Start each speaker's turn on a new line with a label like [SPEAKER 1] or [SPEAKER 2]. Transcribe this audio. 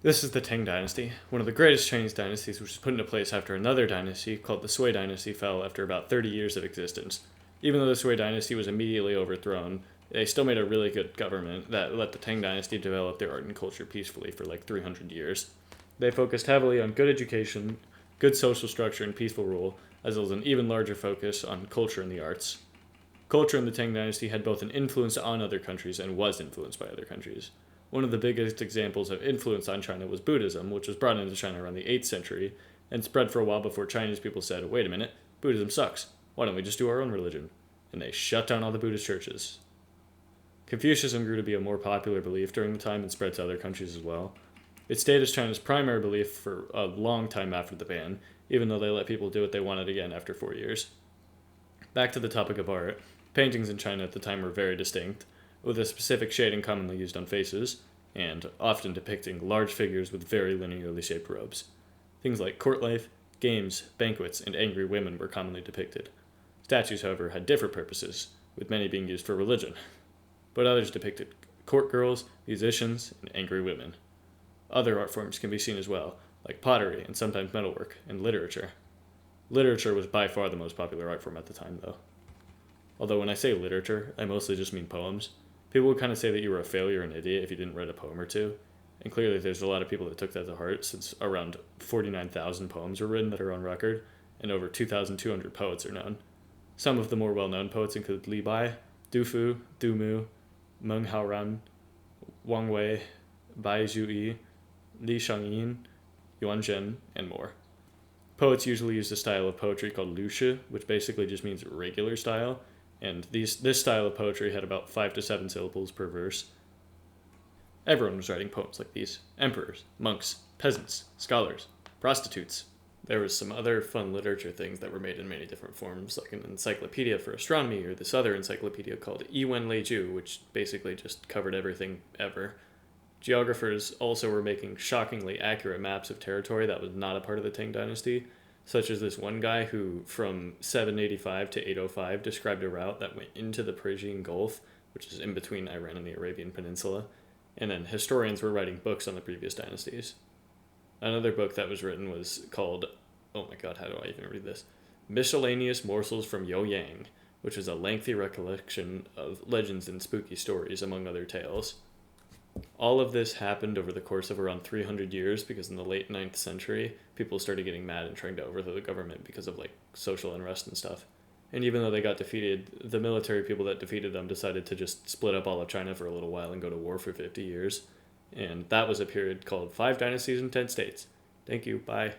[SPEAKER 1] This is the Tang dynasty, one of the greatest Chinese dynasties, which was put into place after another dynasty called the Sui dynasty fell after about 30 years of existence. Even though the Sui dynasty was immediately overthrown, they still made a really good government that let the Tang dynasty develop their art and culture peacefully for like 300 years. They focused heavily on good education, good social structure, and peaceful rule, as well as an even larger focus on culture and the arts. Culture in the Tang dynasty had both an influence on other countries and was influenced by other countries. One of the biggest examples of influence on China was Buddhism, which was brought into China around the 8th century and spread for a while before Chinese people said, wait a minute, Buddhism sucks. Why don't we just do our own religion? And they shut down all the Buddhist churches. Confucianism grew to be a more popular belief during the time and spread to other countries as well. It stayed as China's primary belief for a long time after the ban, even though they let people do what they wanted again after 4 years. Back to the topic of art, paintings in China at the time were very distinct, with a specific shading commonly used on faces, and often depicting large figures with very linearly shaped robes. Things like court life, games, banquets, and angry women were commonly depicted. Statues, however, had different purposes, with many being used for religion, but others depicted court girls, musicians, and angry women. Other art forms can be seen as well, like pottery and sometimes metalwork, and literature. Literature was by far the most popular art form at the time, though. Although when I say literature, I mostly just mean poems. People would kind of say that you were a failure and an idiot if you didn't write a poem or two. And clearly there's a lot of people that took that to heart, since around 49,000 poems were written that are on record, and over 2,200 poets are known. Some of the more well-known poets include Li Bai, Du Fu, Du Mu, Meng Haoran, Wang Wei, Bai Zhuyi, Li Shangyin, Yuan Zhen, and more. Poets usually used a style of poetry called Lu Shi, which basically just means regular style, and this style of poetry had about 5 to 7 syllables per verse. Everyone was writing poems like these: emperors, monks, peasants, scholars, prostitutes. There was some other fun literature things that were made in many different forms, like an encyclopedia for astronomy, or this other encyclopedia called Yiwen Leiju, which basically just covered everything ever. Geographers also were making shockingly accurate maps of territory that was not a part of the Tang dynasty, such as this one guy who, from 785 to 805, described a route that went into the Persian Gulf, which is in between Iran and the Arabian Peninsula, and then historians were writing books on the previous dynasties. Another book that was written was called, oh my god, how do I even read this? Miscellaneous Morsels from Yoyang, which is a lengthy recollection of legends and spooky stories, among other tales. All of this happened over the course of around 300 years because in the late 9th century, people started getting mad and trying to overthrow the government because of like social unrest and stuff. And even though they got defeated, the military people that defeated them decided to just split up all of China for a little while and go to war for 50 years. And that was a period called 5 Dynasties and 10 States. Thank you. Bye.